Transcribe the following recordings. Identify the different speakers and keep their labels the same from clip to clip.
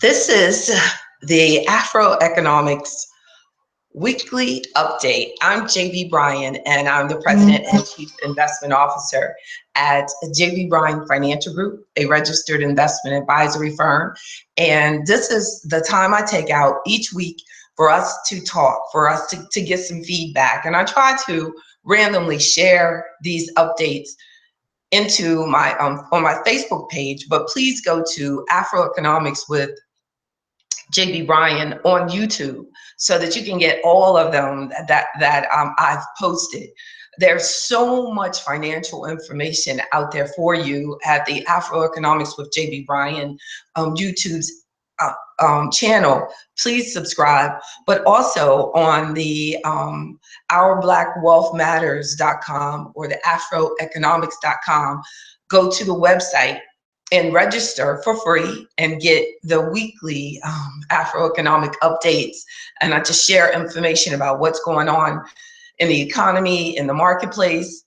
Speaker 1: This is the AfroEconomics weekly update. I'm Bryan, and I'm the President and Chief Investment Officer at Bryan Financial Group, a registered investment advisory firm. And this is the time I take out each week for us to talk, for us to get some feedback. And I try to randomly share these updates into my on my Facebook page, but please go to AfroEconomics with Bryan on YouTube so that you can get all of them that I've posted. There's so much financial information out there for you at the AfroEconomics with Bryan YouTube's channel. Please subscribe, but also on the ourblackwealthmatters.com or the afroeconomics.com. Go to the website and register for free and get the weekly Afroeconomic updates. And I just share information about what's going on in the economy, in the marketplace,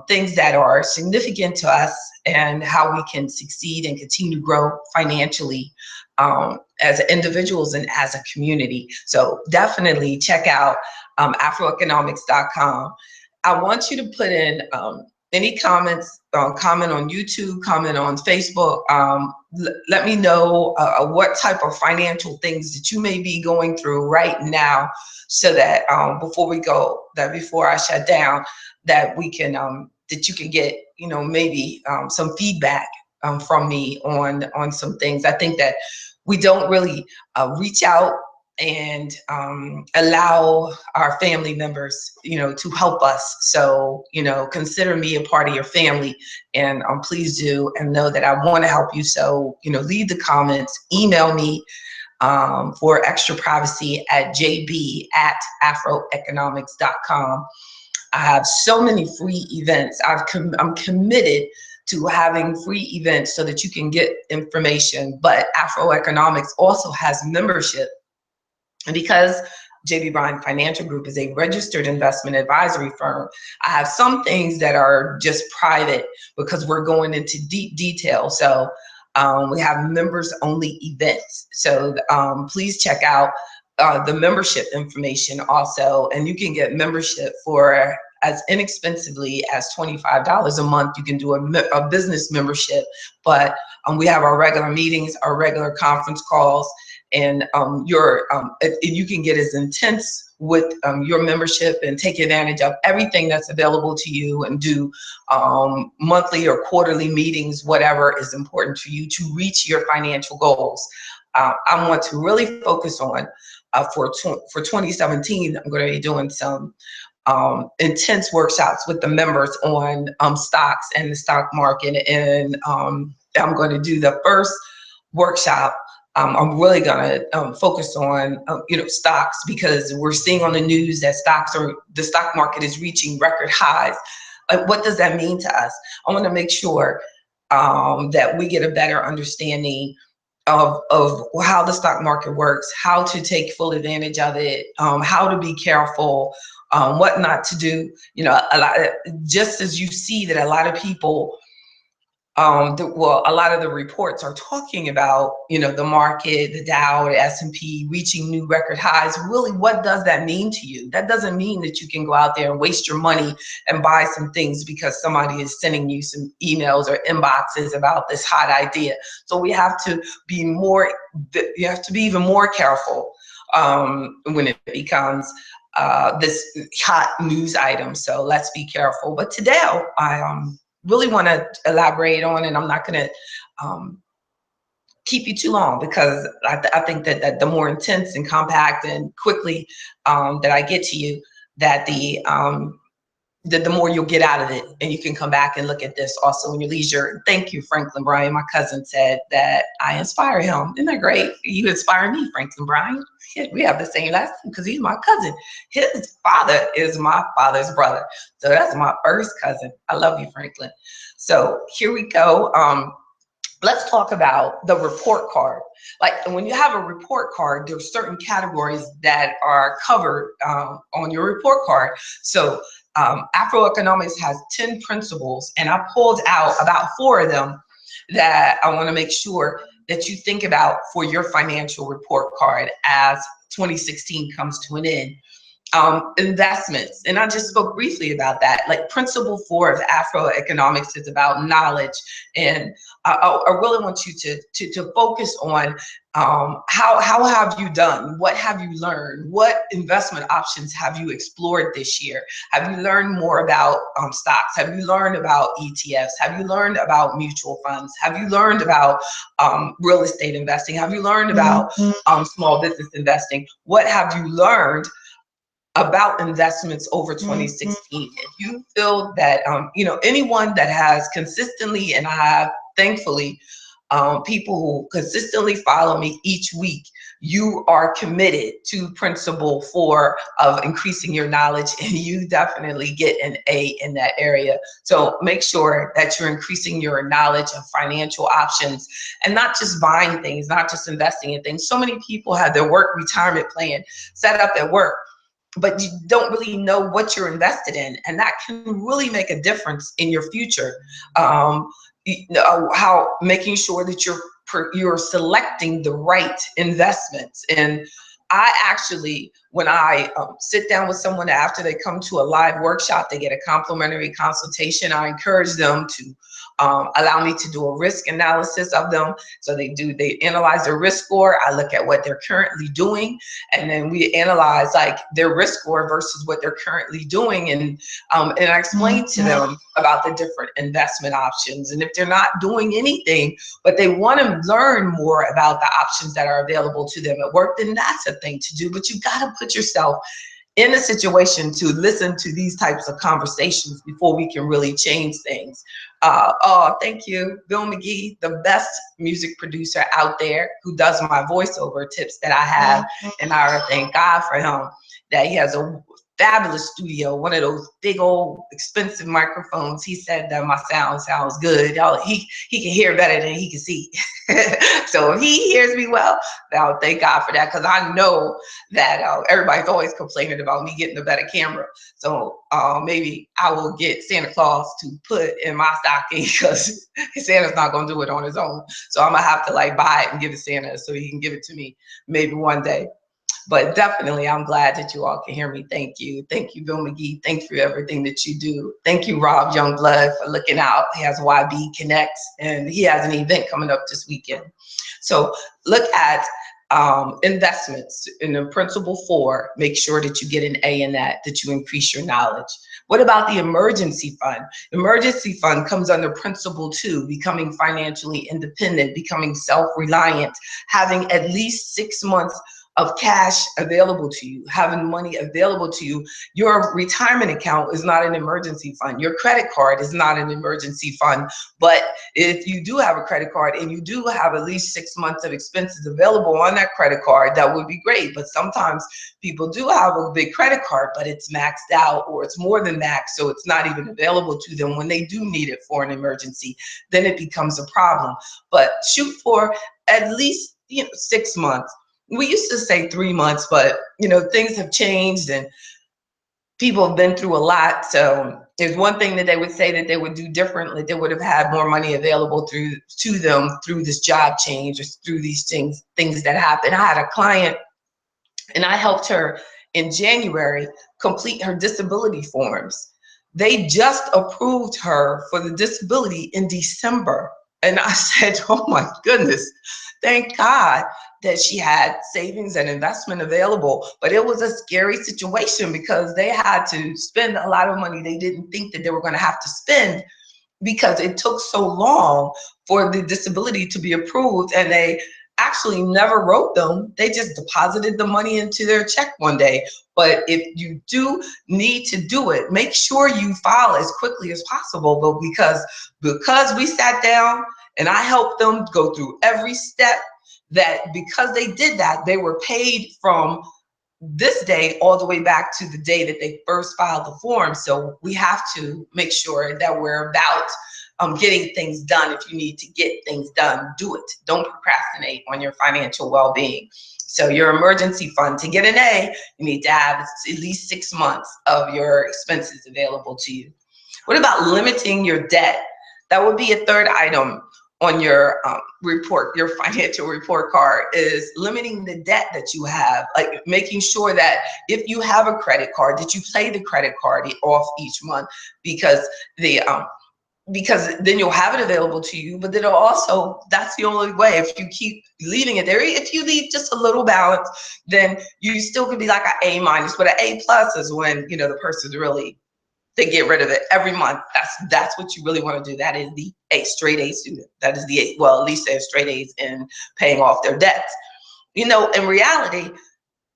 Speaker 1: things that are significant to us and how we can succeed and continue to grow financially as individuals and as a community. So definitely check out afroeconomics.com. I want you to put in any comments, comment on YouTube, comment on Facebook. Let me know what type of financial things that you may be going through right now, so that before I shut down, that we can that you can get maybe some feedback from me on some things. I think that we don't really reach out and allow our family members, to help us. So, consider me a part of your family, and please do, and know that I want to help you. So, leave the comments, email me for extra privacy at jb@afroeconomics.com. I have so many free events. I'm committed to having free events so that you can get information, but AfroEconomics also has membership. And because Bryan Financial Group is a registered investment advisory firm, I have some things that are just private because we're going into deep detail. So we have members only events. So please check out the membership information also. And you can get membership for as inexpensively as $25 a month. You can do a business membership, but we have our regular meetings, our regular conference calls, and you can get as intense with your membership and take advantage of everything that's available to you, and do monthly or quarterly meetings, whatever is important to you to reach your financial goals. I want to really focus on for 2017. I'm going to be doing some intense workshops with the members on stocks and the stock market, and I'm going to do the first workshop. I'm really going to focus on stocks, because we're seeing on the news that the stock market is reaching record highs. What does that mean to us? I want to make sure that we get a better understanding of how the stock market works, how to take full advantage of it, how to be careful, what not to do. Just as you see that a lot of people, a lot of the reports are talking about, the market, the Dow, the S&P reaching new record highs. Really, what does that mean to you? That doesn't mean that you can go out there and waste your money and buy some things because somebody is sending you some emails or inboxes about this hot idea. So we have to be even more careful when it becomes this hot news item. So let's be careful. But today I really want to elaborate on, and I'm not going to keep you too long, because I think that the more intense and compact and quickly that I get to you, that the more you'll get out of it, and you can come back and look at this also in your leisure. Thank you, Franklin Bryan. My cousin said that I inspire him. Isn't that great? You inspire me, Franklin Bryan. We have the same last name because he's my cousin. His father is my father's brother. So that's my first cousin. I love you, Franklin. So here we go. Let's talk about the report card. Like, when you have a report card, there's certain categories that are covered on your report card. So AfroEconomics has 10 principles, and I pulled out about 4 of them that I want to make sure that you think about for your financial report card as 2016 comes to an end. Investments, and I just spoke briefly about that. Like Principle 4 of Afroeconomics is about knowledge, and I really want you to focus on how have you done? What have you learned? What investment options have you explored this year? Have you learned more about stocks? Have you learned about ETFs? Have you learned about mutual funds? Have you learned about real estate investing? Have you learned about small business investing? What have you learned about investments over 2016? If you feel that, anyone that has consistently, and I have thankfully people who consistently follow me each week, you are committed to Principle 4 of increasing your knowledge, and you definitely get an A in that area. So make sure that you're increasing your knowledge of financial options and not just buying things, not just investing in things. So many people have their work retirement plan set up at work, but you don't really know what you're invested in, and that can really make a difference in your future. How making sure that you're selecting the right investments. And I actually, when I sit down with someone after they come to a live workshop, they get a complimentary consultation. I encourage them to allow me to do a risk analysis of them. So they analyze their risk score. I look at what they're currently doing, and then we analyze like their risk score versus what they're currently doing. And I explain to them about the different investment options. And if they're not doing anything, but they want to learn more about the options that are available to them at work, then that's a thing to do. But you got to put yourself in a situation to listen to these types of conversations before we can really change things. Oh, thank you, Bill McGee, the best music producer out there who does my voiceover tips that I have. And I thank God for him that he has a fabulous studio, one of those big old expensive microphones. He said that my sound sounds good. He can hear better than he can see. So if he hears me well, now thank God for that, because I know that everybody's always complaining about me getting a better camera. So maybe I will get Santa Claus to put in my stocking, because Santa's not going to do it on his own. So I'm going to have to like buy it and give it to Santa so he can give it to me maybe one day. But definitely, I'm glad that you all can hear me. Thank you. Thank you, Bill McGee. Thank you for everything that you do. Thank you, Rob Youngblood, for looking out. He has YB Connects, and he has an event coming up this weekend. So look at investments in the Principle 4. Make sure that you get an A in that you increase your knowledge. What about the emergency fund? Emergency fund comes under Principle 2, becoming financially independent, becoming self-reliant, having at least 6 months of cash available to you, having money available to you. Your retirement account is not an emergency fund. Your credit card is not an emergency fund. But if you do have a credit card and you do have at least 6 months of expenses available on that credit card, that would be great. But sometimes people do have a big credit card, but it's maxed out, or it's more than maxed, so it's not even available to them when they do need it for an emergency. Then it becomes a problem. But shoot for at least 6 months. We used to say 3 months, but things have changed and people have been through a lot. So there's one thing that they would say that they would do differently. They would have had more money available to them through this job change or through these things that happen. I had a client, and I helped her in January complete her disability forms. They just approved her for the disability in December. And I said, oh my goodness, thank God that she had savings and investment available. But it was a scary situation because they had to spend a lot of money they didn't think that they were going to have to spend, because it took so long for the disability to be approved, and they actually never wrote them. They just deposited the money into their check one day. But if you do need to do it, make sure you file as quickly as possible. But because we sat down and I helped them go through every step, that because they did that, they were paid from this day all the way back to the day that they first filed the form. So we have to make sure that we're about getting things done. If you need to get things done, do it. Don't procrastinate on your financial well-being. So your emergency fund, to get an A, you need to have at least 6 months of your expenses available to you. What about limiting your debt? That would be a third item on your report, your financial report card, is limiting the debt that you have, like making sure that if you have a credit card, that you pay the credit card off each month, because because then you'll have it available to you, but then it'll also, that's the only way. If you keep leaving it there, if you leave just a little balance, then you still could be like an A minus, but an A plus is when, you know, the person's really, they get rid of it every month. That's what you really want to do. That is the straight A student. That is the A, well, at least they're straight A's in paying off their debts. You know, in reality,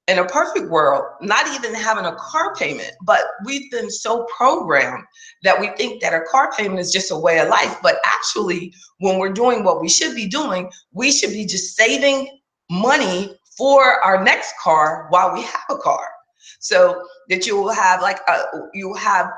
Speaker 1: in a perfect world, not even having a car payment, but we've been so programmed that we think that a car payment is just a way of life. But actually, when we're doing what we should be doing, we should be just saving money for our next car while we have a car. So that you will have like you have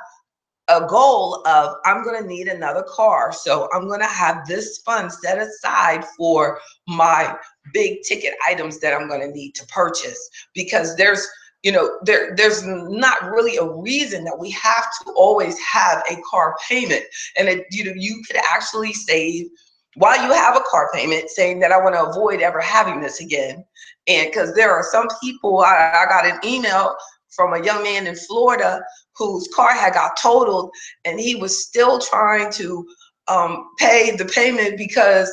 Speaker 1: a goal of, I'm going to need another car, so I'm going to have this fund set aside for my big ticket items that I'm going to need to purchase. Because there's, you know, there's not really a reason that we have to always have a car payment. And it, you know, you could actually save while you have a car payment, saying that I want to avoid ever having this again. And because there are some people, I got an email from a young man in Florida whose car had got totaled, and he was still trying to pay the payment because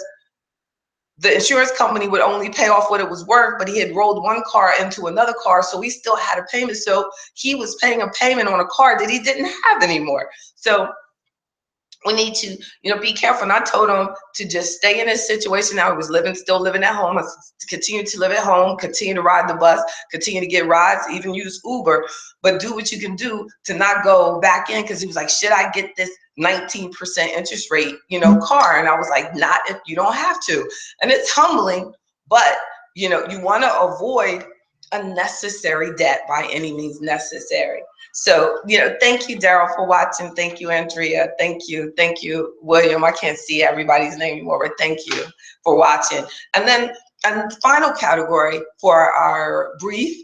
Speaker 1: the insurance company would only pay off what it was worth, but he had rolled one car into another car, so he still had a payment. So he was paying a payment on a car that he didn't have anymore. So we need to, you know, be careful. And I told him to just stay in his situation. Now he was still living at home. I continue to live at home, continue to ride the bus, continue to get rides, even use Uber, but do what you can do to not go back in. Because he was like, should I get this 19% interest rate, you know, car? And I was like, not if you don't have to. And it's humbling, but you know, you want to avoid unnecessary debt by any means necessary. So, you know, thank you, Daryl, for watching. Thank you, Andrea. Thank you. Thank you, William. I can't see everybody's name anymore, but thank you for watching. And then a final category for our brief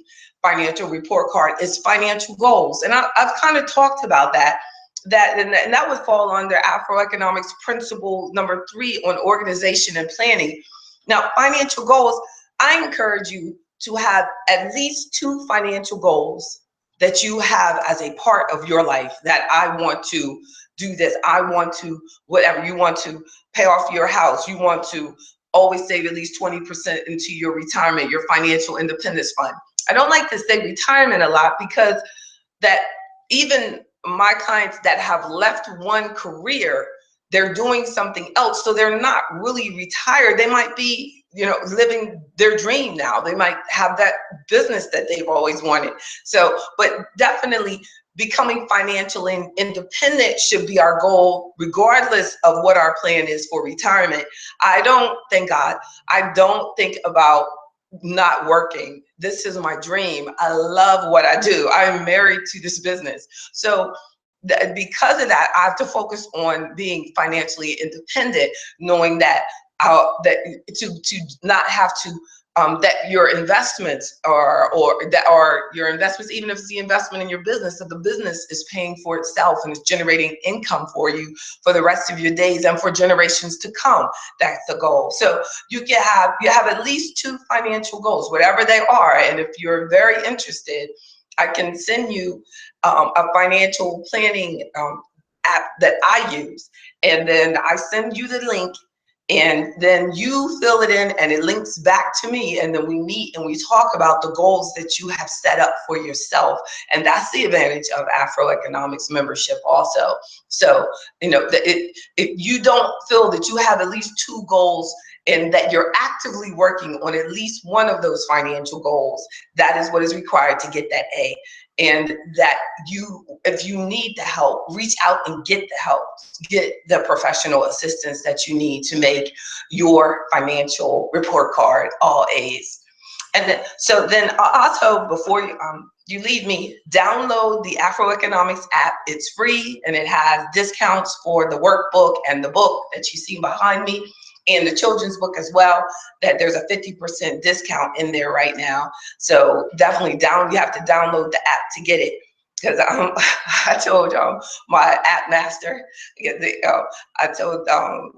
Speaker 1: financial report card is financial goals. And I've kind of talked about that. And that would fall under AfroEconomics principle number 3 on organization and planning. Now, financial goals, I encourage you to have at least 2 financial goals that you have as a part of your life. That I want to do this, I want to, whatever, you want to pay off your house, you want to always save at least 20% into your retirement, your financial independence fund. I don't like to say retirement a lot, because that even my clients that have left one career, they're doing something else. So they're not really retired. They might be, you know, living their dream now. They might have that business that they've always wanted. So, but definitely becoming financially independent should be our goal, regardless of what our plan is for retirement. I don't, thank God, I don't think about not working. This is my dream. I love what I do. I'm married to this business. So because of that, I have to focus on being financially independent, knowing that to not have to that your investments or your investments, even if it's the investment in your business, that the business is paying for itself and is generating income for you for the rest of your days and for generations to come. That's the goal. So you have at least 2 financial goals, whatever they are. And if you're very interested, I can send you a financial planning app that I use, and then I send you the link, and then you fill it in and it links back to me, and then we meet and we talk about the goals that you have set up for yourself. And that's the advantage of AfroEconomics membership also. So, you know, if you don't feel that you have at least 2 goals and that you're actively working on at least one of those financial goals, that is what is required to get that A. And that if you need the help, reach out and get the help, get the professional assistance that you need to make your financial report card all A's. And then also, before you leave me, download the AfroEconomics app. It's free, and it has discounts for the workbook and the book that you see behind me, and the children's book as well, that there's a 50% discount in there right now. So definitely you have to download the app to get it. because I told my app master, I told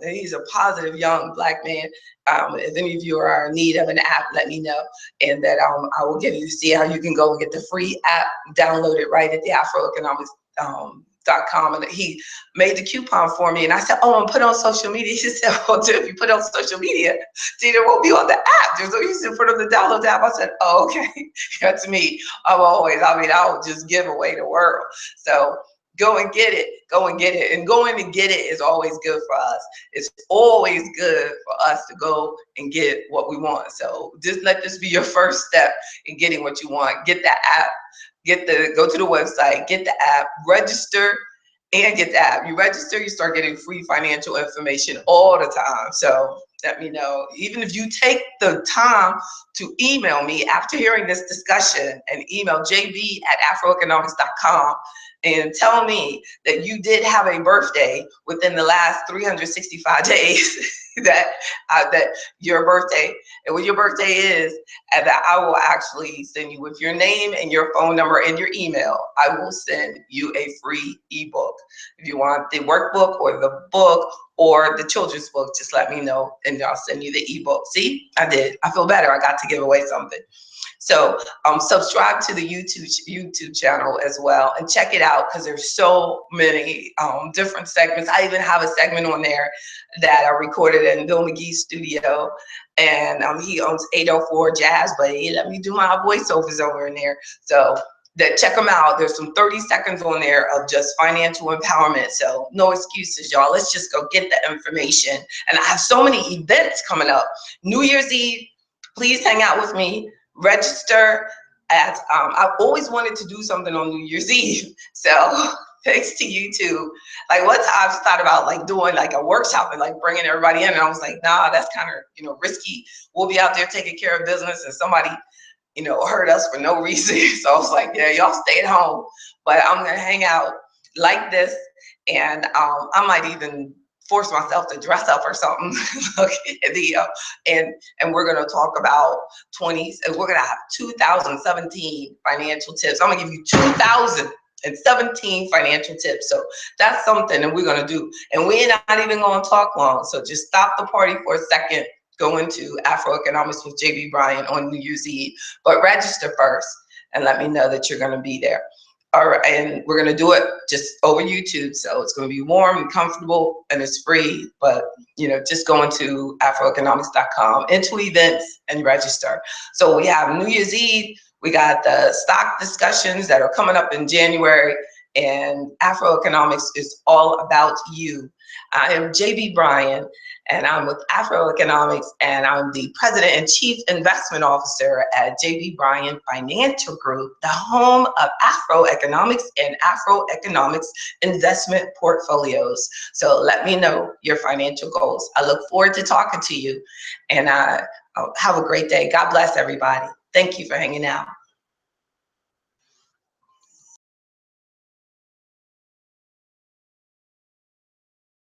Speaker 1: he's a positive young Black man. If any of you are in need of an app, let me know, and that I will give you, see how you can go and get the free app downloaded right at the AfroEconomics.com. And he made the coupon for me, and I said, "Oh, I'm put on social media." He said, "Well, if you put on social media, see, there won't be on the app. There's no use to put on the download app." I said, "Oh, okay." That's me. I'll just give away the world. So go and get it. Go and get it. And going to get it is always good for us. It's always good for us to go and get what we want. So just let this be your first step in getting what you want. Get the app. Go to the website. Get the app. Register. And get the app. You register, you start getting free financial information all the time. So let me know. Even if you take the time to email me after hearing this discussion, and email jb@afroeconomics.com and tell me that you did have a birthday within the last 365 days, that your birthday, and when your birthday is, and that I will actually send you, with your name and your phone number and your email, I will send you a free ebook. If you want the workbook or the book or the children's book, just let me know and I'll send you the ebook. See, I did. I feel better. I got to give away something. So subscribe to the YouTube channel as well and check it out, because there's so many different segments. I even have a segment on there that I recorded in Bill McGee's studio, and he owns 804 Jazz, but he let me do my voiceovers over in there. So check them out. There's some 30 seconds on there of just financial empowerment. So no excuses, y'all. Let's just go get the information. And I have so many events coming up. New Year's Eve, please hang out with me. Register at, I've always wanted to do something on New Year's Eve. So thanks to YouTube. Like one time I just thought about like doing like a workshop and like bringing everybody in. And I was like, nah, that's kind of, risky. We'll be out there taking care of business and somebody, hurt us for no reason. So I was like, yeah, y'all stay at home, but I'm gonna hang out like this. And I might even force myself to dress up or something. And we're gonna talk about we're gonna have 2017 financial tips. I'm gonna give you 2017 financial tips. So that's something that we're gonna do. And we're not even gonna talk long. So just stop the party for a second. Go into Afroeconomics with JB Bryan on New Year's Eve, but register first and let me know that you're gonna be there. All right, and we're gonna do it just over YouTube, so it's gonna be warm and comfortable and it's free, but just go into afroeconomics.com, into events, and register. So we have New Year's Eve, we got the stock discussions that are coming up in January, and Afroeconomics is all about you. I am JB Bryan, and I'm with Afroeconomics, and I'm the President and Chief Investment Officer at JB Bryan Financial Group, the home of Afroeconomics and Afroeconomics investment portfolios. So let me know your financial goals. I look forward to talking to you, and have a great day. God bless everybody. Thank you for hanging out.